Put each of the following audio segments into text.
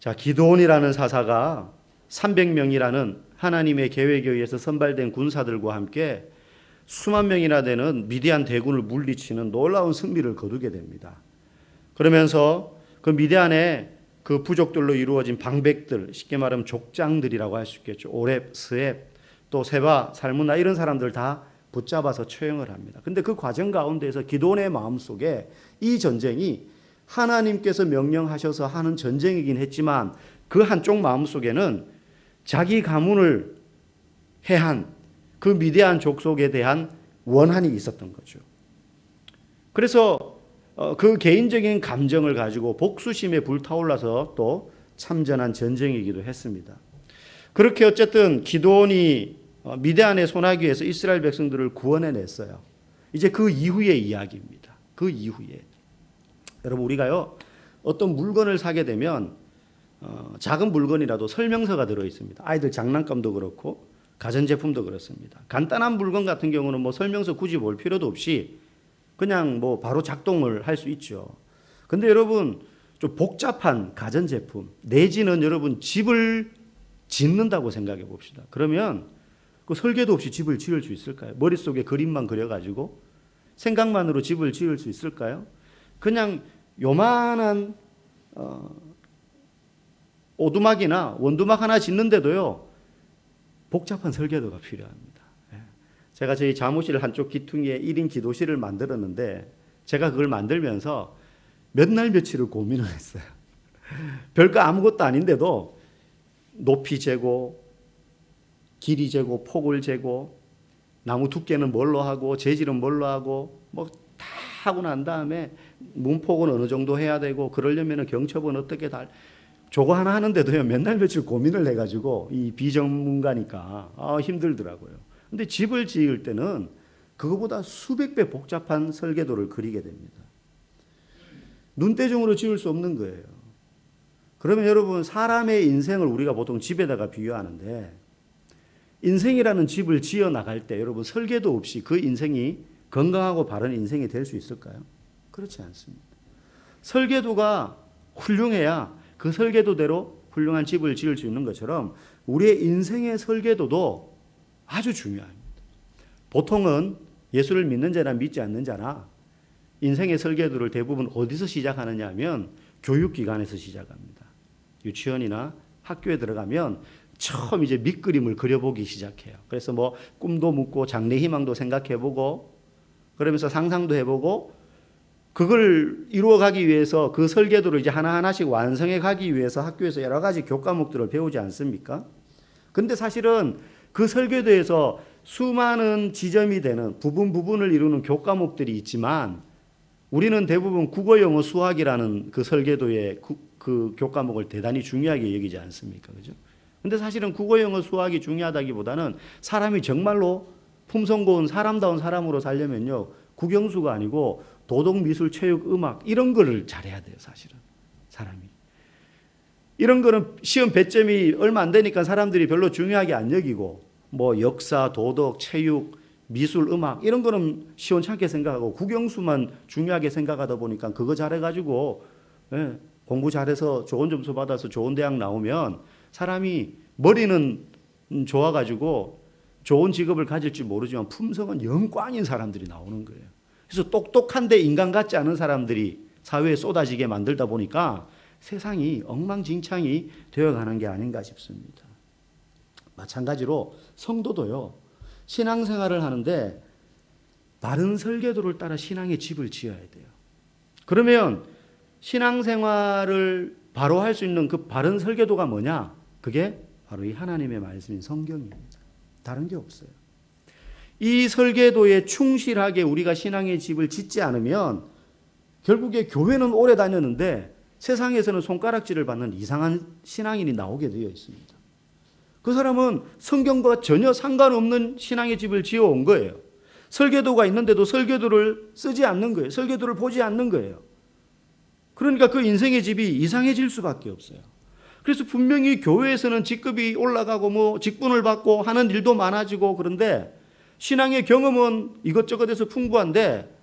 자, 기드온이라는 사사가 300명이라는 하나님의 계획에 의해서 선발된 군사들과 함께 수만 명이나 되는 미디안 대군을 물리치는 놀라운 승리를 거두게 됩니다. 그러면서 그 미디안의 그 부족들로 이루어진 방백들, 쉽게 말하면 족장들이라고 할 수 있겠죠. 오렙, 스앱, 또 세바, 살문나 이런 사람들 다 붙잡아서 처형을 합니다. 근데 그 과정 가운데서 기드온의 마음속에 이 전쟁이 하나님께서 명령하셔서 하는 전쟁이긴 했지만 그 한쪽 마음속에는 자기 가문을 해한 그 미디안 족속에 대한 원한이 있었던 거죠. 그래서 그 개인적인 감정을 가지고 복수심에 불타올라서 또 참전한 전쟁이기도 했습니다. 그렇게 어쨌든 기드온이 미디안의 소나기에서 이스라엘 백성들을 구원해냈어요. 이제 그 이후의 이야기입니다. 그 이후에 여러분, 우리가요 어떤 물건을 사게 되면 작은 물건이라도 설명서가 들어 있습니다. 아이들 장난감도 그렇고 가전제품도 그렇습니다. 간단한 물건 같은 경우는 뭐 설명서 굳이 볼 필요도 없이 그냥 뭐 바로 작동을 할 수 있죠. 근데 여러분, 좀 복잡한 가전제품 내지는 여러분 집을 짓는다고 생각해 봅시다. 그러면 그 설계도 없이 집을 지을 수 있을까요? 머릿속에 그림만 그려가지고 생각만으로 집을 지을 수 있을까요? 그냥 요만한 오두막이나 원두막 하나 짓는데도요 복잡한 설계도가 필요합니다. 제가 저희 사무실 한쪽 기퉁이에 1인 기도실을 만들었는데 제가 그걸 만들면서 몇 날 며칠을 고민을 했어요. 별거 아무것도 아닌데도 높이 재고 길이 재고 폭을 재고 나무 두께는 뭘로 하고 재질은 뭘로 하고 뭐 다 하고 난 다음에 문폭은 어느 정도 해야 되고 그러려면 경첩은 어떻게 다 저거 하나 하는데도요 몇 날 며칠 고민을 해가지고 이 비전문가니까 힘들더라고요. 근데 집을 지을 때는 그거보다 수백 배 복잡한 설계도를 그리게 됩니다. 눈대중으로 지을 수 없는 거예요. 그러면 여러분, 사람의 인생을 우리가 보통 집에다가 비유하는데 인생이라는 집을 지어 나갈 때 여러분 설계도 없이 그 인생이 건강하고 바른 인생이 될 수 있을까요? 그렇지 않습니다. 설계도가 훌륭해야 그 설계도대로 훌륭한 집을 지을 수 있는 것처럼 우리의 인생의 설계도도 아주 중요합니다. 보통은 예수를 믿는 자나 믿지 않는 자나 인생의 설계도를 대부분 어디서 시작하느냐 하면 교육기관에서 시작합니다. 유치원이나 학교에 들어가면 처음 이제 밑그림을 그려보기 시작해요. 그래서 뭐 꿈도 묻고 장래 희망도 생각해보고 그러면서 상상도 해보고 그걸 이루어가기 위해서 그 설계도를 이제 하나하나씩 완성해 가기 위해서 학교에서 여러 가지 교과목들을 배우지 않습니까? 근데 사실은 그 설계도에서 수많은 지점이 되는 부분을 이루는 교과목들이 있지만 우리는 대부분 국어, 영어, 수학이라는 그 설계도의 그 교과목을 대단히 중요하게 여기지 않습니까? 그죠? 근데 사실은 국어, 영어, 수학이 중요하다기보다는 사람이 정말로 품성 고운 사람다운 사람으로 살려면요 국영수가 아니고 도덕, 미술, 체육, 음악 이런 거를 잘해야 돼요. 사실은 사람이 이런 거는 시험 배점이 얼마 안 되니까 사람들이 별로 중요하게 안 여기고 뭐 역사, 도덕, 체육, 미술, 음악 이런 거는 시원찮게 생각하고 국영수만 중요하게 생각하다 보니까 그거 잘해가지고 공부 잘해서 좋은 점수 받아서 좋은 대학 나오면 사람이 머리는 좋아가지고 좋은 직업을 가질지 모르지만 품성은 영 꽝인 사람들이 나오는 거예요. 그래서 똑똑한데 인간 같지 않은 사람들이 사회에 쏟아지게 만들다 보니까 세상이 엉망진창이 되어가는 게 아닌가 싶습니다. 마찬가지로 성도도요. 신앙생활을 하는데 바른 설계도를 따라 신앙의 집을 지어야 돼요. 그러면 신앙생활을 바로 할 수 있는 그 바른 설계도가 뭐냐? 그게 바로 이 하나님의 말씀인 성경입니다. 다른 게 없어요. 이 설계도에 충실하게 우리가 신앙의 집을 짓지 않으면 결국에 교회는 오래 다녔는데 세상에서는 손가락질을 받는 이상한 신앙인이 나오게 되어 있습니다. 그 사람은 성경과 전혀 상관없는 신앙의 집을 지어온 거예요. 설계도가 있는데도 설계도를 쓰지 않는 거예요. 설계도를 보지 않는 거예요. 그러니까 그 인생의 집이 이상해질 수밖에 없어요. 그래서 분명히 교회에서는 직급이 올라가고 뭐 직분을 받고 하는 일도 많아지고 그런데 신앙의 경험은 이것저것에서 풍부한데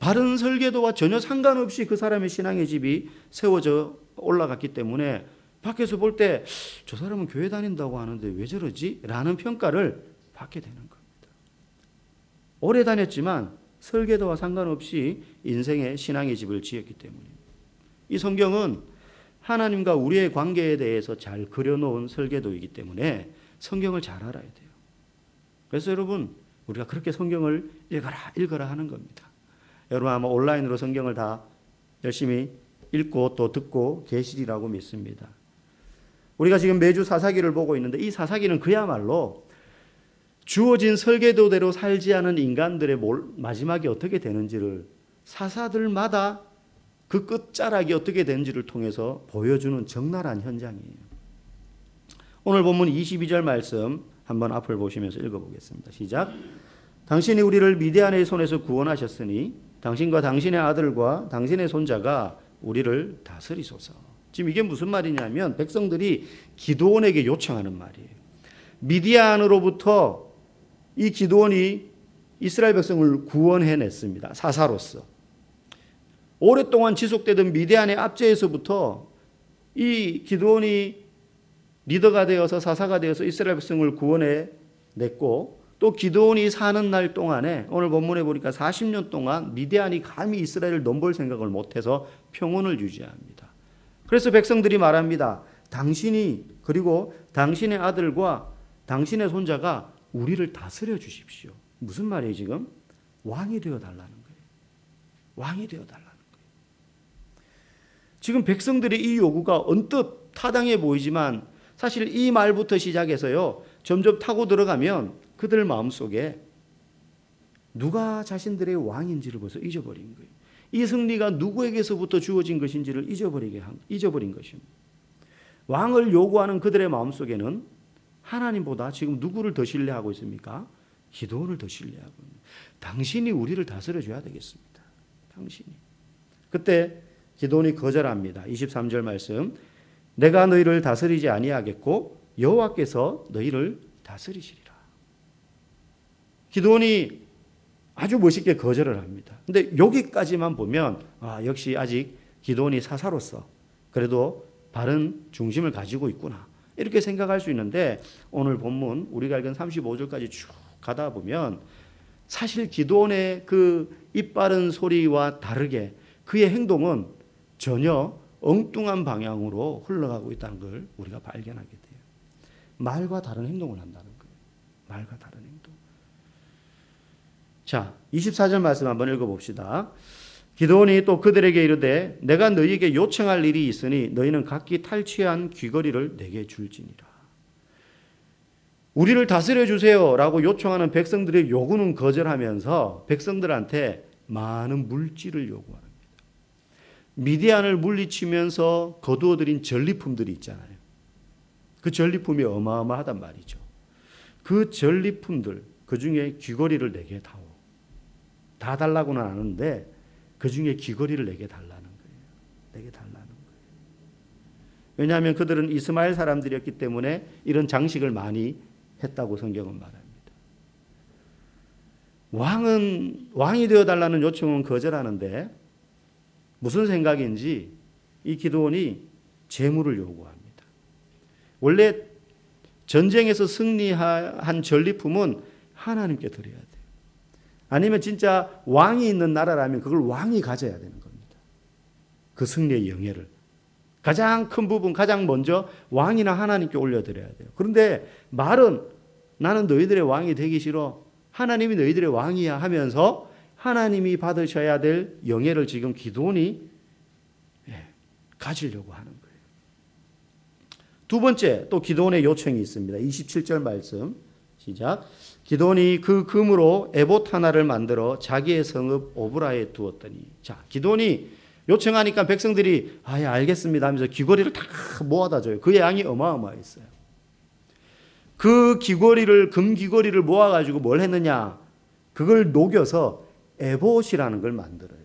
바른 설계도와 전혀 상관없이 그 사람의 신앙의 집이 세워져 올라갔기 때문에 밖에서 볼 때 저 사람은 교회 다닌다고 하는데 왜 저러지? 라는 평가를 받게 되는 겁니다. 오래 다녔지만 설계도와 상관없이 인생의 신앙의 집을 지었기 때문입니다. 이 성경은 하나님과 우리의 관계에 대해서 잘 그려놓은 설계도이기 때문에 성경을 잘 알아야 돼요. 그래서 여러분, 우리가 그렇게 성경을 읽어라 하는 겁니다. 여러분 아마 온라인으로 성경을 다 열심히 읽고 또 듣고 계시리라고 믿습니다. 우리가 지금 매주 사사기를 보고 있는데 이 사사기는 그야말로 주어진 설계도대로 살지 않은 인간들의 마지막이 어떻게 되는지를 사사들마다 그 끝자락이 어떻게 되는지를 통해서 보여주는 적나라한 현장이에요. 오늘 본문 22절 말씀 한번 앞을 보시면서 읽어보겠습니다. 시작. 당신이 우리를 미디안의 손에서 구원하셨으니 당신과 당신의 아들과 당신의 손자가 우리를 다스리소서. 지금 이게 무슨 말이냐면 백성들이 기드온에게 요청하는 말이에요. 미디안으로부터 이 기드온이 이스라엘 백성을 구원해냈습니다. 사사로서. 오랫동안 지속되던 미디안의 압제에서부터 이 기드온이 리더가 되어서 사사가 되어서 이스라엘 백성을 구원해냈고 또 기드온이 사는 날 동안에 오늘 본문에 보니까 40년 동안 미디안이 감히 이스라엘을 넘볼 생각을 못해서 평온을 유지합니다. 그래서 백성들이 말합니다. 당신이 그리고 당신의 아들과 당신의 손자가 우리를 다스려 주십시오. 무슨 말이에요 지금? 왕이 되어달라는 거예요. 왕이 되어달라는 거예요. 지금 백성들의 이 요구가 언뜻 타당해 보이지만 사실 이 말부터 시작해서요. 점점 타고 들어가면 그들 마음속에 누가 자신들의 왕인지를 벌써 잊어버린 거예요. 이 승리가 누구에게서부터 주어진 것인지를 잊어버린 것입니다. 왕을 요구하는 그들의 마음속에는 하나님보다 지금 누구를 더 신뢰하고 있습니까? 기드온을 더 신뢰하고 있습니다. 당신이 우리를 다스려줘야 되겠습니다. 당신이. 그때 기드온이 거절합니다. 23절 말씀. 내가 너희를 다스리지 아니하겠고 여호와께서 너희를 다스리시리라. 기드온이 아주 멋있게 거절을 합니다. 근데 여기까지만 보면 역시 아직 기드온이 사사로서 그래도 바른 중심을 가지고 있구나. 이렇게 생각할 수 있는데 오늘 본문 우리가 읽은 35절까지 쭉 가다 보면 사실 기드온의 그 입바른 소리와 다르게 그의 행동은 전혀 엉뚱한 방향으로 흘러가고 있다는 걸 우리가 발견하게 돼요. 말과 다른 행동을 한다는 거예요. 말과 다른 행동. 자, 24절 말씀 한번 읽어봅시다. 기드온이 또 그들에게 이르되 내가 너희에게 요청할 일이 있으니 너희는 각기 탈취한 귀걸이를 내게 줄지니라. 우리를 다스려 주세요 라고 요청하는 백성들의 요구는 거절하면서 백성들한테 많은 물질을 요구합니다. 미디안을 물리치면서 거두어들인 전리품들이 있잖아요. 그 전리품이 어마어마하단 말이죠. 그 전리품들 그 중에 귀걸이를 내게 다오. 다 달라고는 안 하는데 그 중에 귀걸이를 내게 달라는 거예요. 내게 달라는 거예요. 왜냐하면 그들은 이스마엘 사람들이었기 때문에 이런 장식을 많이 했다고 성경은 말합니다. 왕이 되어달라는 요청은 거절하는데 무슨 생각인지 이 기드온이 재물을 요구합니다. 원래 전쟁에서 승리한 전리품은 하나님께 드려야 돼요. 아니면 진짜 왕이 있는 나라라면 그걸 왕이 가져야 되는 겁니다. 그 승리의 영예를. 가장 큰 부분, 가장 먼저 왕이나 하나님께 올려드려야 돼요. 그런데 말은 나는 너희들의 왕이 되기 싫어. 하나님이 너희들의 왕이야 하면서 하나님이 받으셔야 될 영예를 지금 기드온이 가지려고 하는 거예요. 두 번째 또 기드온의 요청이 있습니다. 27절 말씀 시작. 기드온이 그 금으로 에봇 하나를 만들어 자기의 성읍 오브라에 두었더니 자 기드온이 요청하니까 백성들이 예, 알겠습니다 하면서 귀걸이를 다 모아다 줘요. 그 양이 어마어마했어요. 그 귀걸이를 금 귀걸이를 모아가지고 뭘 했느냐? 그걸 녹여서 에봇이라는 걸 만들어요.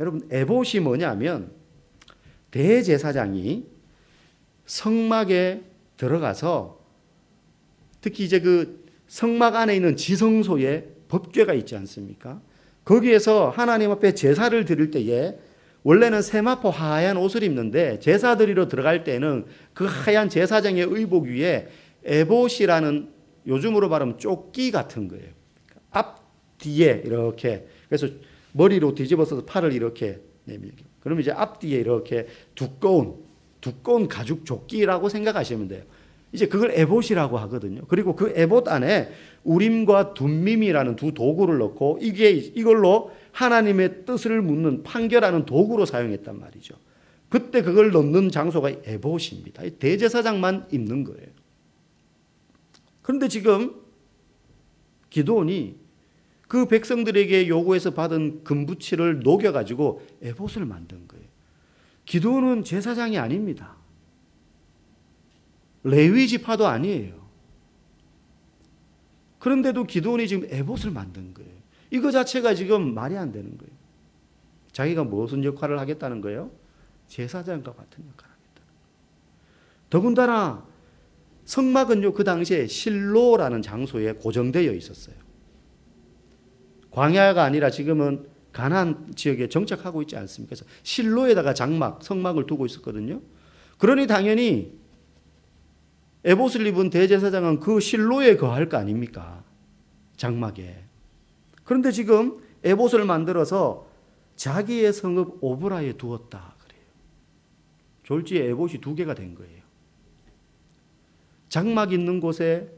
여러분 에봇이 뭐냐면 대제사장이 성막에 들어가서 특히 이제 그 성막 안에 있는 지성소에 법궤가 있지 않습니까? 거기에서 하나님 앞에 제사를 드릴 때에 원래는 세마포 하얀 옷을 입는데 제사 드리러 들어갈 때는 그 하얀 제사장의 의복 위에 에봇이라는 요즘으로 말하면 조끼 같은 거예요. 앞 뒤에 이렇게 그래서 머리로 뒤집어서 팔을 이렇게 내밀게. 그러면 이제 앞뒤에 이렇게 두꺼운 가죽 조끼라고 생각하시면 돼요. 이제 그걸 에봇이라고 하거든요. 그리고 그 에봇 안에 우림과 둠밈이라는 두 도구를 넣고 이걸로 하나님의 뜻을 묻는 판결하는 도구로 사용했단 말이죠. 그때 그걸 넣는 장소가 에봇입니다. 대제사장만 입는 거예요. 그런데 지금 기드온이 그 백성들에게 요구해서 받은 금부치를 녹여가지고 에봇을 만든 거예요. 기드온은 제사장이 아닙니다. 레위 지파도 아니에요. 그런데도 기드온이 지금 에봇을 만든 거예요. 이거 자체가 지금 말이 안 되는 거예요. 자기가 무슨 역할을 하겠다는 거예요? 제사장과 같은 역할을 하겠다. 더군다나 성막은요, 그 당시에 실로라는 장소에 고정되어 있었어요. 광야가 아니라 지금은 가나안 지역에 정착하고 있지 않습니까? 그래서 실로에다가 성막을 두고 있었거든요. 그러니 당연히 에봇을 입은 대제사장은 그 실로에 거할 거 아닙니까? 장막에. 그런데 지금 에봇을 만들어서 자기의 성읍 오브라에 두었다 그래요. 졸지에 에봇이 2개가 된 거예요. 장막 있는 곳에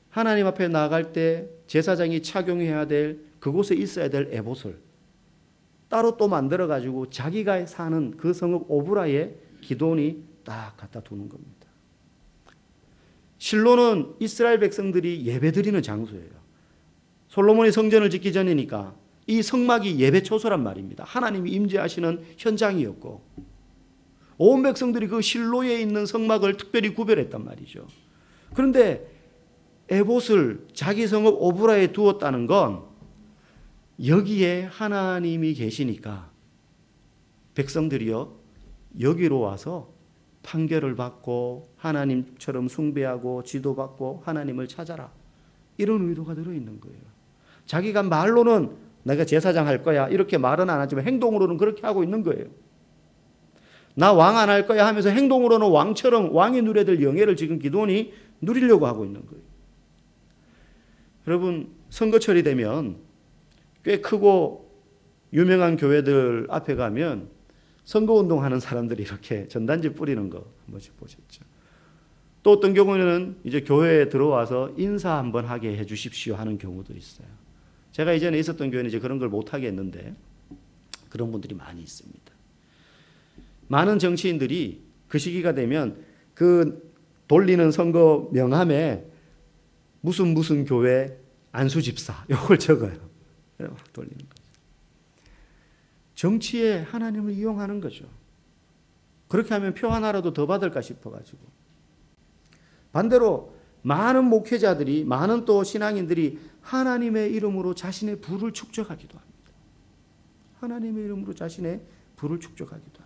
하나님 앞에 나아갈 때 제사장이 착용해야 될 그곳에 있어야 될 에봇을 따로 또 만들어 가지고 자기가 사는 그 성읍 오브라에 기드온이 딱 갖다 두는 겁니다. 실로는 이스라엘 백성들이 예배드리는 장소예요. 솔로몬이 성전을 짓기 전이니까 이 성막이 예배 초소란 말입니다. 하나님이 임재하시는 현장이었고 온 백성들이 그 실로에 있는 성막을 특별히 구별했단 말이죠. 그런데 에봇을 자기 성읍 오브라에 두었다는 건 여기에 하나님이 계시니까 백성들이요 여기로 와서 판결을 받고 하나님처럼 숭배하고 지도받고 하나님을 찾아라 이런 의도가 들어있는 거예요. 자기가 말로는 내가 제사장 할 거야 이렇게 말은 안 하지만 행동으로는 그렇게 하고 있는 거예요. 나 왕 안 할 거야 하면서 행동으로는 왕처럼 왕이 누려야 될 영예를 지금 기드온이 누리려고 하고 있는 거예요. 여러분 선거철이 되면 꽤 크고 유명한 교회들 앞에 가면 선거운동하는 사람들이 이렇게 전단지 뿌리는 거 한 번씩 보셨죠. 또 어떤 경우는 이제 교회에 들어와서 인사 한번 하게 해 주십시오 하는 경우도 있어요. 제가 이전에 있었던 교회는 이제 그런 걸 못 하게 했는데 그런 분들이 많이 있습니다. 많은 정치인들이 그 시기가 되면 그 돌리는 선거 명함에 무슨 교회 안수집사 이걸 적어요. 막 돌리는 거죠. 정치에 하나님을 이용하는 거죠. 그렇게 하면 표 하나라도 더 받을까 싶어가지고. 반대로 많은 목회자들이 많은 또 신앙인들이 하나님의 이름으로 자신의 부를 축적하기도 합니다. 하나님의 이름으로 자신의 부를 축적하기도 합니다.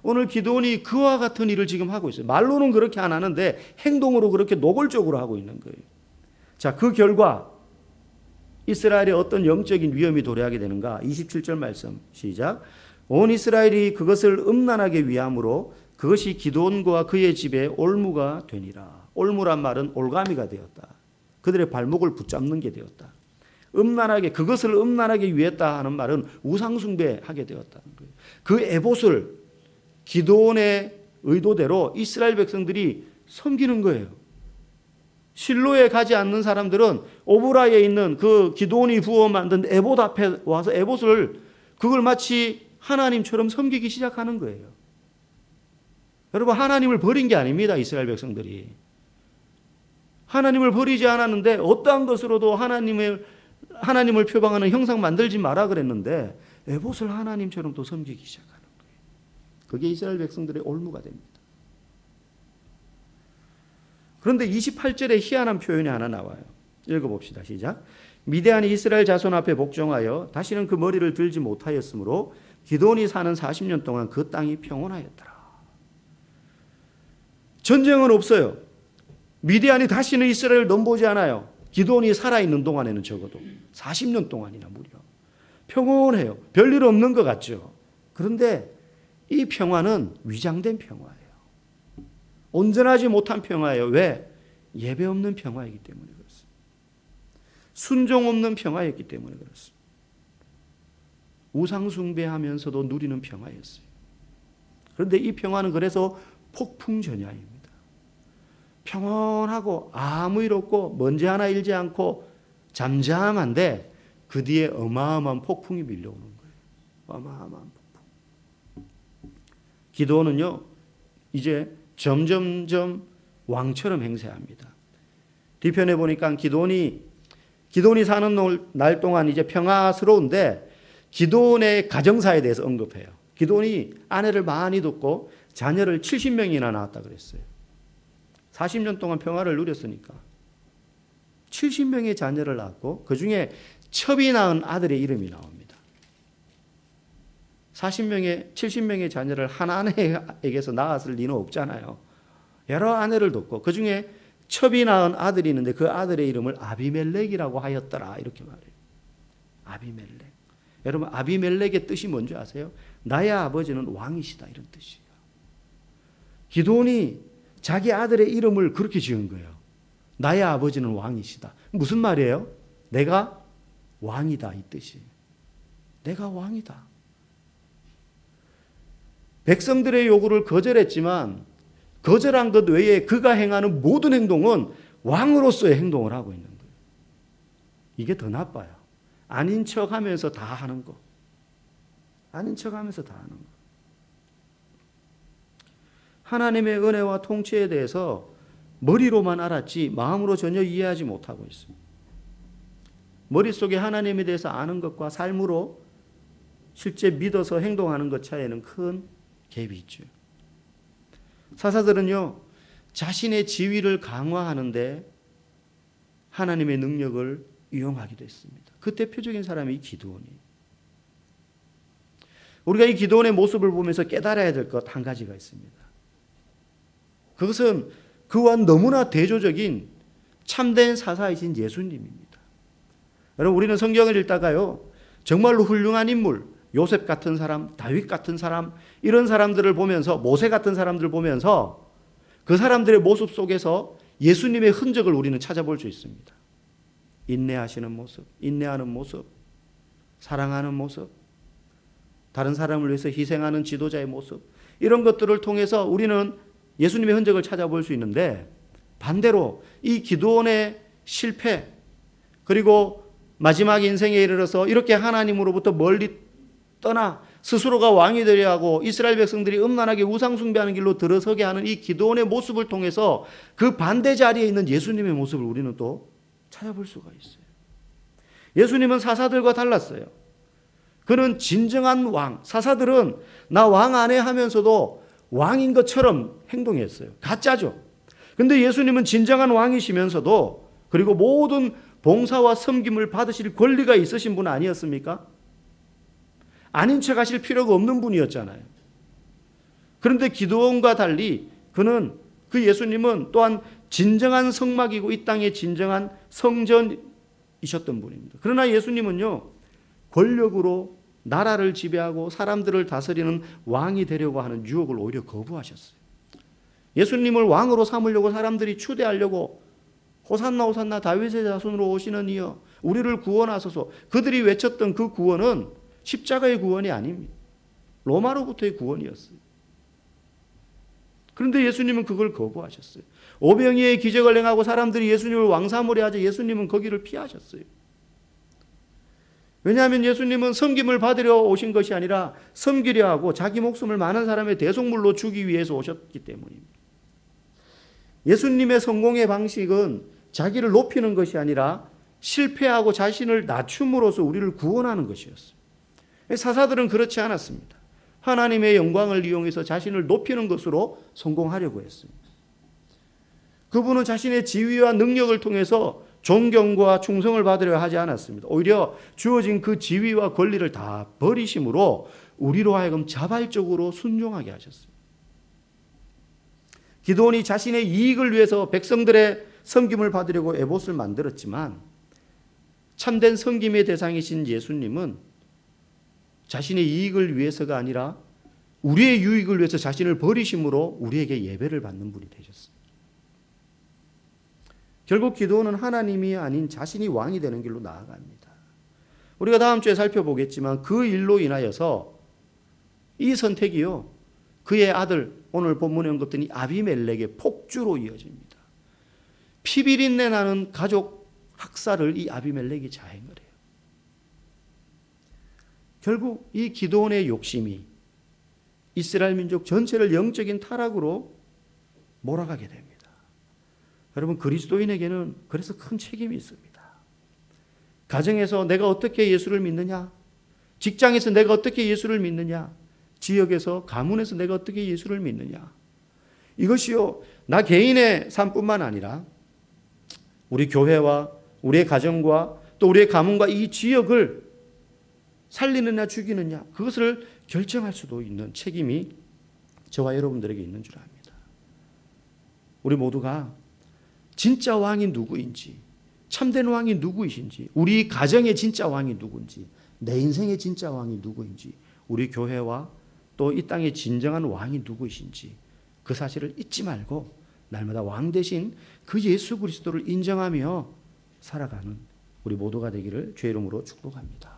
오늘 기드온이 그와 같은 일을 지금 하고 있어요. 말로는 그렇게 안 하는데 행동으로 그렇게 노골적으로 하고 있는 거예요. 자, 그 결과 이스라엘에 어떤 영적인 위험이 도래하게 되는가? 27절 말씀 시작. 온 이스라엘이 그것을 음란하게 위함으로 그것이 기드온과 그의 집에 올무가 되니라. 올무란 말은 올가미가 되었다. 그들의 발목을 붙잡는 게 되었다. 그것을 음란하게 위했다 하는 말은 우상숭배하게 되었다는 거예요. 그 에봇을 기드온의 의도대로 이스라엘 백성들이 섬기는 거예요. 실로에 가지 않는 사람들은 오브라에 있는 그 기드온이 부어 만든 에봇 앞에 와서 그걸 마치 하나님처럼 섬기기 시작하는 거예요. 여러분 하나님을 버린 게 아닙니다. 이스라엘 백성들이. 하나님을 버리지 않았는데 어떠한 것으로도 하나님을 표방하는 형상 만들지 마라 그랬는데 에봇을 하나님처럼 또 섬기기 시작하는 거예요. 그게 이스라엘 백성들의 올무가 됩니다. 그런데 28절에 희한한 표현이 하나 나와요. 읽어봅시다. 시작. 미디안이 이스라엘 자손 앞에 복종하여 다시는 그 머리를 들지 못하였으므로 기드온이 사는 40년 동안 그 땅이 평온하였더라. 전쟁은 없어요. 미디안이 다시는 이스라엘을 넘보지 않아요. 기드온이 살아있는 동안에는 적어도 40년 동안이나 무려 평온해요. 별일 없는 것 같죠. 그런데 이 평화는 위장된 평화예요. 온전하지 못한 평화예요. 왜? 예배 없는 평화이기 때문에 그렇습니다. 순종 없는 평화였기 때문에 그렇습니다. 우상 숭배하면서도 누리는 평화였어요. 그런데 이 평화는 그래서 폭풍전야입니다. 평온하고 아무 일 없고 먼지 하나 일지 않고 잠잠한데 그 뒤에 어마어마한 폭풍이 밀려오는 거예요. 어마어마한 폭풍. 기도는요, 이제 점점점 왕처럼 행세합니다. 뒤편에 보니까 기도원이 사는 날 동안 이제 평화스러운데 기도원의 가정사에 대해서 언급해요. 기도원이 아내를 많이 뒀고 자녀를 70명이나 낳았다 그랬어요. 40년 동안 평화를 누렸으니까 70명의 자녀를 낳았고 그중에 첩이 낳은 아들의 이름이 나옵니다. 70명의 자녀를 한 아내에게서 낳았을 리는 없잖아요. 여러 아내를 뒀고 그중에 첩이 낳은 아들이 있는데 그 아들의 이름을 아비멜렉이라고 하였더라 이렇게 말해요. 아비멜렉. 여러분 아비멜렉의 뜻이 뭔지 아세요? 나의 아버지는 왕이시다 이런 뜻이에요. 기드온이 자기 아들의 이름을 그렇게 지은 거예요. 나의 아버지는 왕이시다. 무슨 말이에요? 내가 왕이다 이 뜻이에요. 내가 왕이다. 백성들의 요구를 거절했지만 거절한 것 외에 그가 행하는 모든 행동은 왕으로서의 행동을 하고 있는 거예요. 이게 더 나빠요. 아닌 척하면서 다 하는 거. 아닌 척하면서 다 하는 거. 하나님의 은혜와 통치에 대해서 머리로만 알았지 마음으로 전혀 이해하지 못하고 있습니다. 머릿속에 하나님에 대해서 아는 것과 삶으로 실제 믿어서 행동하는 것 차이에는 큰 갭이 있죠. 사사들은요, 자신의 지위를 강화하는데 하나님의 능력을 이용하기도 했습니다. 그 대표적인 사람이 기드온이에요. 우리가 이 기드온의 모습을 보면서 깨달아야 될 것 한 가지가 있습니다. 그것은 그와 너무나 대조적인 참된 사사이신 예수님입니다. 여러분 우리는 성경을 읽다가요, 정말로 훌륭한 인물, 요셉 같은 사람, 다윗 같은 사람, 이런 사람들을 보면서, 모세 같은 사람들을 보면서 그 사람들의 모습 속에서 예수님의 흔적을 우리는 찾아볼 수 있습니다. 인내하시는 모습, 인내하는 모습, 사랑하는 모습, 다른 사람을 위해서 희생하는 지도자의 모습, 이런 것들을 통해서 우리는 예수님의 흔적을 찾아볼 수 있는데, 반대로 이 기드온의 실패, 그리고 마지막 인생에 이르러서 이렇게 하나님으로부터 멀리 떠나 스스로가 왕이 되려 하고 이스라엘 백성들이 음란하게 우상 숭배하는 길로 들어서게 하는 이 기드온의 모습을 통해서 그 반대 자리에 있는 예수님의 모습을 우리는 또 찾아볼 수가 있어요. 예수님은 사사들과 달랐어요. 그는 진정한 왕. 사사들은 나 왕 아내 하면서도 왕인 것처럼 행동했어요. 가짜죠. 근데 예수님은 진정한 왕이시면서도 그리고 모든 봉사와 섬김을 받으실 권리가 있으신 분 아니었습니까? 아닌 척 하실 필요가 없는 분이었잖아요. 그런데 기드온과 달리 그 예수님은 또한 진정한 성막이고 이 땅의 진정한 성전이셨던 분입니다. 그러나 예수님은요, 권력으로 나라를 지배하고 사람들을 다스리는 왕이 되려고 하는 유혹을 오히려 거부하셨어요. 예수님을 왕으로 삼으려고 사람들이 추대하려고 호산나 호산나 다윗의 자손으로 오시는 이여 우리를 구원하소서, 그들이 외쳤던 그 구원은 십자가의 구원이 아닙니다. 로마로부터의 구원이었어요. 그런데 예수님은 그걸 거부하셨어요. 오병이의 기적을 행하고 사람들이 예수님을 왕 삼으려 하자 예수님은 거기를 피하셨어요. 왜냐하면 예수님은 섬김을 받으려 오신 것이 아니라 섬기려 하고 자기 목숨을 많은 사람의 대속물로 주기 위해서 오셨기 때문입니다. 예수님의 성공의 방식은 자기를 높이는 것이 아니라 실패하고 자신을 낮춤으로써 우리를 구원하는 것이었어요. 사사들은 그렇지 않았습니다. 하나님의 영광을 이용해서 자신을 높이는 것으로 성공하려고 했습니다. 그분은 자신의 지위와 능력을 통해서 존경과 충성을 받으려 하지 않았습니다. 오히려 주어진 그 지위와 권리를 다 버리심으로 우리로 하여금 자발적으로 순종하게 하셨습니다. 기드온이 자신의 이익을 위해서 백성들의 섬김을 받으려고 에봇을 만들었지만 참된 섬김의 대상이신 예수님은 자신의 이익을 위해서가 아니라 우리의 유익을 위해서 자신을 버리심으로 우리에게 예배를 받는 분이 되셨습니다. 결국 기도는 하나님이 아닌 자신이 왕이 되는 길로 나아갑니다. 우리가 다음 주에 살펴보겠지만 그 일로 인하여서 이 선택이요, 그의 아들, 오늘 본문에 언급된 아비멜렉의 폭주로 이어집니다. 피비린내 나는 가족 학살을 이 아비멜렉이 자행을 해요. 결국 이 기드온의 욕심이 이스라엘 민족 전체를 영적인 타락으로 몰아가게 됩니다. 여러분, 그리스도인에게는 그래서 큰 책임이 있습니다. 가정에서 내가 어떻게 예수를 믿느냐? 직장에서 내가 어떻게 예수를 믿느냐? 지역에서, 가문에서 내가 어떻게 예수를 믿느냐? 이것이요, 나 개인의 삶뿐만 아니라 우리 교회와 우리의 가정과 또 우리의 가문과 이 지역을 살리느냐 죽이느냐, 그것을 결정할 수도 있는 책임이 저와 여러분들에게 있는 줄 압니다. 우리 모두가 진짜 왕이 누구인지, 참된 왕이 누구이신지, 우리 가정의 진짜 왕이 누구인지, 내 인생의 진짜 왕이 누구인지, 우리 교회와 또 이 땅의 진정한 왕이 누구이신지 그 사실을 잊지 말고 날마다 왕 대신 그 예수 그리스도를 인정하며 살아가는 우리 모두가 되기를 주의 이름으로 축복합니다.